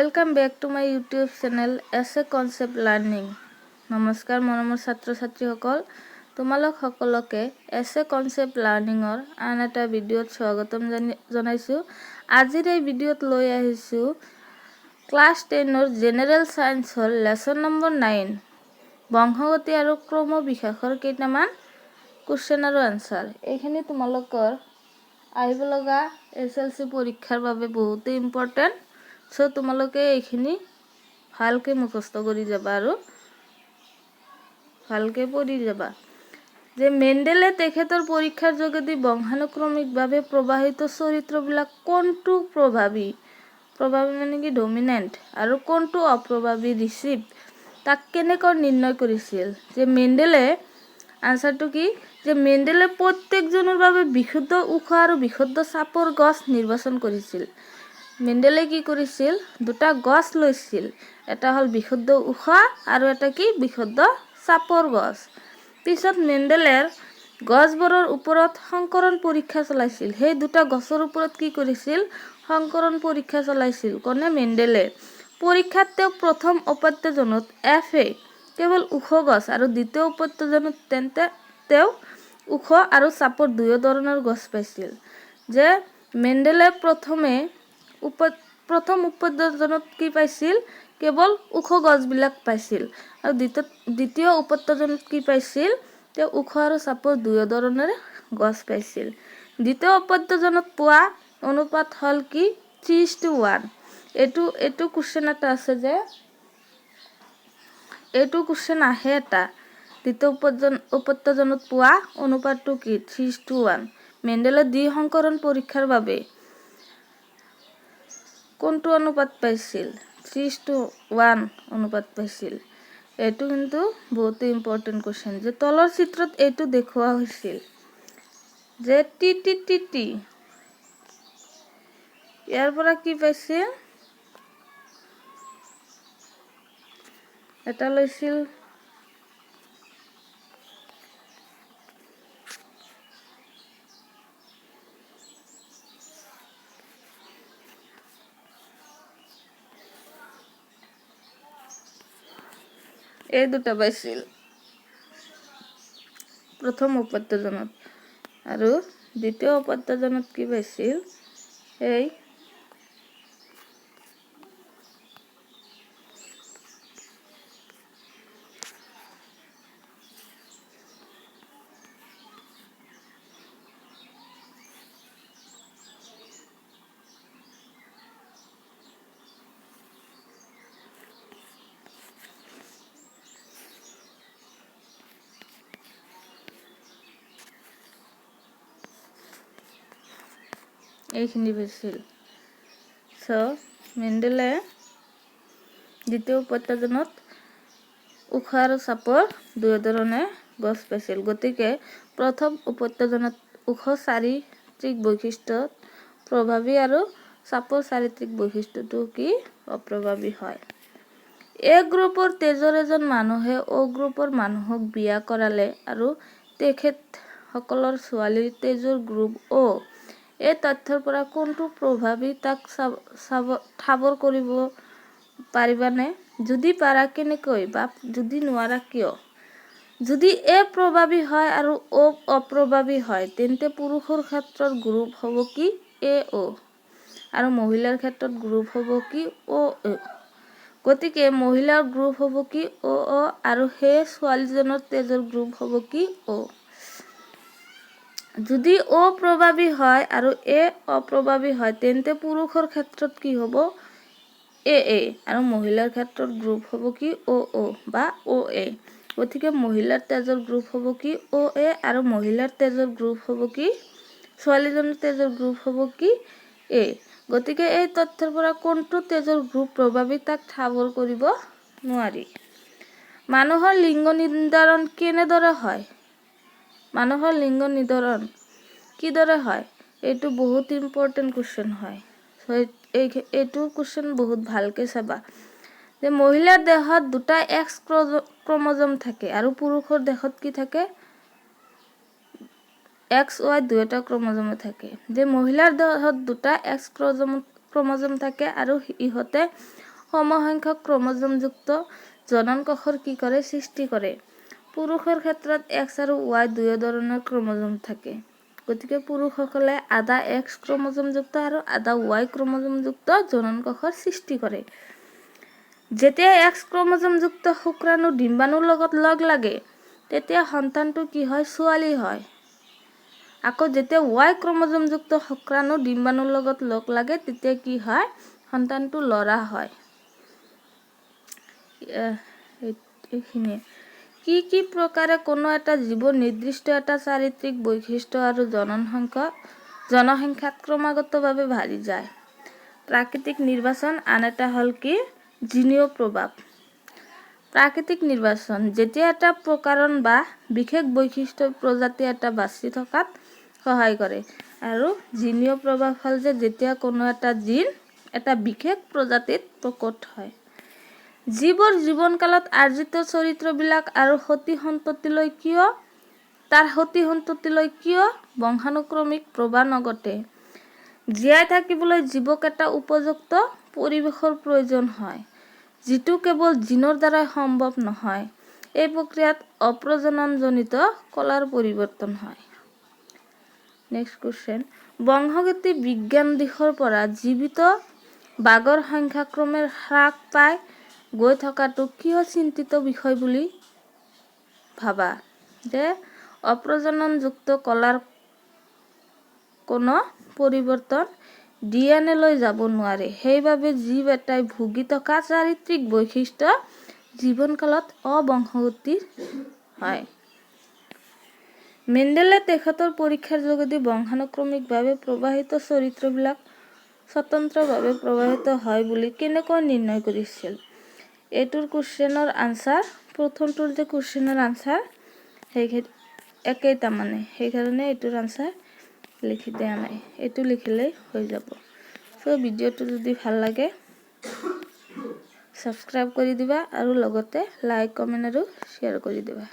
Welcome back to my YouTube channel Essay Concept Learning. নমস্কাৰ মৰমৰ ছাত্ৰ ছাত্ৰীসকল তোমালোক সকলকে এছে কনসেপ্ট লাৰ্নিংৰ আন এটা ভিডিঅত স্বাগতম জনাইছো। আজিৰ এই ভিডিঅত লৈ আহিছো ক্লাস 10ৰ জেনাৰেল সায়েন্সৰ লেসন নম্বৰ 9 বংশগতি আৰু ক্ৰম বিকাশৰ কেইটামান কোৱেশ্চন আৰু আনসাৰ। এইখিনি তোমালোকৰ আহিব লগা HSLC পৰীক্ষাৰ বাবে বহুত ইম্পৰ্টেন্ট। সো তোমালোকে এইখিনি ভালকে মুখস্থ কৰি যাবা আৰু ভালকে পঢ়ি যাবা যে মেন্ডেলে তেখেতৰ পৰীক্ষাৰ যোগেদি বংশানুক্ৰমিকভাৱে প্ৰবাহিত চৰিত্ৰবিলাক কোনটো প্ৰভাৱী মানে কি ডমিনেন্ট আৰু কোনটো অপ্ৰভাৱী ৰিসিভ তাক কেনেকৈ নিৰ্ণয় কৰিছিল। যে মেন্ডেলে আনসাৰটো কি যে মেন্ডেলে প্ৰত্যেকজনৰ বাবে বিশুদ্ধ উখ আৰু বিশুদ্ধ চাপৰ গছ নিৰ্বাচন কৰিছিল। মেন্ডেলে কি কৰিছিল দুটা গছ লৈছিল, এটা হল বিশুদ্ধ উখ আৰু এটা কি বিশুদ্ধ চাপৰ গছ। পিছত মেন্ডেলেৰ গছবোৰৰ ওপৰত সংকৰণ পৰীক্ষা চলাইছিল। সেই দুটা গছৰ ওপৰত কি কৰিছিল সংকৰণ পৰীক্ষা চলাইছিল কোনে মেন্ডেলে। পৰীক্ষাত তেওঁ প্ৰথম উপাত্তজনত এফে কেৱল উখ গছ আৰু দ্বিতীয় উপাত্তজনত তেন্তে তেওঁ উখ আৰু চাপৰ দুই ধৰণৰ গছ পাইছিল। যে মেন্ডেলে প্ৰথম উপাত্তজনত কি পাইছিল কেৱল উখ গছবিলাক পাইছিল আৰু দ্বিতীয় উপাত্তজনত কি পাইছিল তেওঁ উখ আৰু চাপৰ দুই ধৰণৰ গছ পাইছিল। দ্বিতীয় উপাত্তজনত পোৱা অনুপাত হল কি 3:1। এইটো কোৱেশ্চন এটা আছে যে এইটো কোৱেশ্চন আহে এটা দ্বিতীয় উপাত্তজনত পোৱা অনুপাতটো কি 3:1। মেন্ডেলে দ্বিসংকৰণ পৰীক্ষাৰ বাবে কোনটো অনুপাত পাইছিল 3:1 অনুপাত পাইছিল। এইটো কিন্তু বহুত ইম্পৰ্টেন্ট কোৱেশ্চন। যে তলৰ চিত্ৰত এইটো দেখুওৱা হৈছিল যে টি ইয়াৰ পৰা কি পাইছিল এটা লৈছিল এই দুটা পাইছিল প্ৰথম উপাত্তজনত আৰু দ্বিতীয় উপাত্তজনত কি পাইছিল এই এইখিনি পাইছিল। সো মেন্ডেলে দ্বিতীয় উপাত্তজনত উখ আৰু চাপৰ দুই ধৰণে গছ পাইছিল। গতিকে প্ৰথম উপাত্তজনত উখ চাৰিত্ৰিক বৈশিষ্ট্যত প্ৰভাৱী আৰু চাপৰ চাৰিত্ৰিক বৈশিষ্ট্যটো কি অপ্ৰভাৱী হয়। এ গ্ৰুপৰ তেজৰ এজন মানুহে অ গ্ৰুপৰ মানুহক বিয়া কৰালে আৰু তেখেত সকলৰ ছোৱালীৰ তেজৰ গ্ৰুপ অ। এই তথ্যৰ পৰা কোনটো প্ৰভাৱী তাক ঠাৱৰ কৰিব পাৰিবানে? যদি পাৰা কেনেকৈ বা যদি নোৱাৰা কিয়? যদি এ প্ৰভাৱী হয় আৰু অ অপ্ৰভাৱী হয় তেন্তে পুৰুষৰ ক্ষেত্ৰত গ্ৰুপ হ'ব কি এ অ আৰু মহিলাৰ ক্ষেত্ৰত গ্ৰুপ হ'ব কি অ অ। গতিকে মহিলাৰ গ্ৰুপ হ'ব কি অ অ আৰু সেই ছোৱালীজনৰ তেজৰ গ্ৰুপ হ'ব কি অ। যদি অ প্ৰভাৱী হয় আৰু এ অপ্ৰভাৱী হয় তেন্তে পুৰুষৰ ক্ষেত্ৰত কি হ'ব এ আৰু মহিলাৰ ক্ষেত্ৰত গ্ৰুপ হ'ব কি অ অ বা অ এ। গতিকে মহিলাৰ তেজৰ গ্ৰুপ হ'ব কি অ এ আৰু মহিলাৰ তেজৰ গ্ৰুপ হ'ব কি ছোৱালীজনৰ তেজৰ গ্ৰুপ হ'ব কি এ। গতিকে এই তথ্যৰ পৰা কোনটো তেজৰ গ্ৰুপ প্ৰভাৱী তাক ঠাৱৰ কৰিব নোৱাৰি। মানুহৰ লিংগ নিৰ্ধাৰণ কেনেদৰে হয়? মানুহৰ লিংগ নিৰ্ধাৰণ কিদৰে হয়? এইটো বহুত ইম্পৰ্টেন্ট কোৱেশ্চন হয়। এইটো কোৱেশ্চন বহুত ভালকে চাবা। যে মহিলাৰ দেহত দুটা X ক্ৰমোজম থাকে আৰু পুৰুষৰ দেহত কি থাকে XY দুটা ক্ৰমোজম থাকে। যে মহিলাৰ দেহত দুটা X ক্ৰমোজম থাকে আৰু ইহঁতে সমসংখ্যক ক্ৰম'জমযুক্ত জনন কোষৰ কি কৰে সৃষ্টি কৰে পুৰুষৰ ক্ষেত্ৰত X আৰু Y দুয়ো ধৰণৰ ক্ৰম'জম থাকে গতিকে পুৰুষসকলে আধা X ক্ৰম'জমযুক্ত আৰু আধা Y ক্ৰম'জমযুক্ত জনন কোষৰ সৃষ্টি কৰে যেতিয়া X ক্ৰম'জমযুক্ত শুক্ৰাণু ডিম্বাণুৰ লগত লগ লাগে তেতিয়া সন্তানটো কি হয় ছোৱালী হয় আকৌ যেতিয়া Y ক্ৰম'জমযুক্ত শুক্ৰাণু ডিম্বাণুৰ লগত লগ লাগে তেতিয়া কি হয় সন্তানটো ল'ৰা হয় এইখিনি কি প্ৰকাৰে কোনো এটা জীৱৰ নিৰ্দিষ্ট এটা চাৰিত্ৰিক বৈশিষ্ট্য আৰু জনসংখ্যাত ক্ৰমাগতভাৱে বাঢ়ি যায় প্ৰাকৃতিক নিৰ্বাচন আন এটা হ'ল কি জিনীয় প্ৰভাৱ প্ৰাকৃতিক নিৰ্বাচন যেতিয়া এটা প্ৰকাৰণ বা বিশেষ বৈশিষ্ট্য প্ৰজাতি এটা বাছি থকাত সহায় কৰে আৰু জিনীয় প্ৰভাৱ হ'ল যে যেতিয়া কোনো এটা জিন এটা বিশেষ প্ৰজাতিত প্ৰকট হয় জীৱৰ জীৱনকালত আৰ্জিত চৰিত্ৰবিলাক আৰু সতি সন্ততিলৈ কিয় বংশানুক্ৰমিক প্ৰবাহ নঘটে জীয়াই থাকিবলৈ জীৱক এটা উপযুক্ত পৰিৱেশৰ প্ৰয়োজন হয় যিটো কেৱল জিনৰ দ্বাৰা সম্ভৱ নহয় এই প্ৰক্ৰিয়াত অপ্ৰজননজনিত কলাৰ পৰিৱৰ্তন হয় নেক্সট কোৱেশ্চন বংশগতি বিজ্ঞান দিশৰ পৰা জীৱিত বাঘৰ সংখ্যা ক্ৰমে হ্ৰাস পাই গৈ থকাটো কিয় চিন্তিত বিষয় বুলি ভাবা যে অপ্ৰজননযুক্ত কলাৰ কোনো পৰিৱৰ্তন DNA লৈ যাব নোৱাৰে সেইবাবে জীৱ এটাই ভুগি থকা চাৰিত্ৰিক বৈশিষ্ট্য জীৱনকালত অবংশগতিৰ হয় মেণ্ডেলে তেখেতৰ পৰীক্ষাৰ যোগেদি বংশানুক্ৰমিকভাৱে প্ৰবাহিত চৰিত্ৰবিলাক স্বতন্ত্ৰভাৱে প্ৰবাহিত হয় বুলি কেনেকৈ নিৰ্ণয় কৰিছিল এইটোৰ কুৱেশ্যনৰ আনসাৰ প্ৰথমটোৰ যে কুৱেশ্যনৰ আনসাৰ একেই তাৰমানে সেইকাৰণে এইটোৰ আনসাৰ লিখি দিয়া নাই এইটো লিখিলেই হৈ যাব সো ভিডিঅ'টো যদি ভাল লাগে সাবস্ক্ৰাইব কৰি দিবা আৰু লগতে লাইক কমেন্ট আৰু শ্বেয়াৰ কৰি দিবা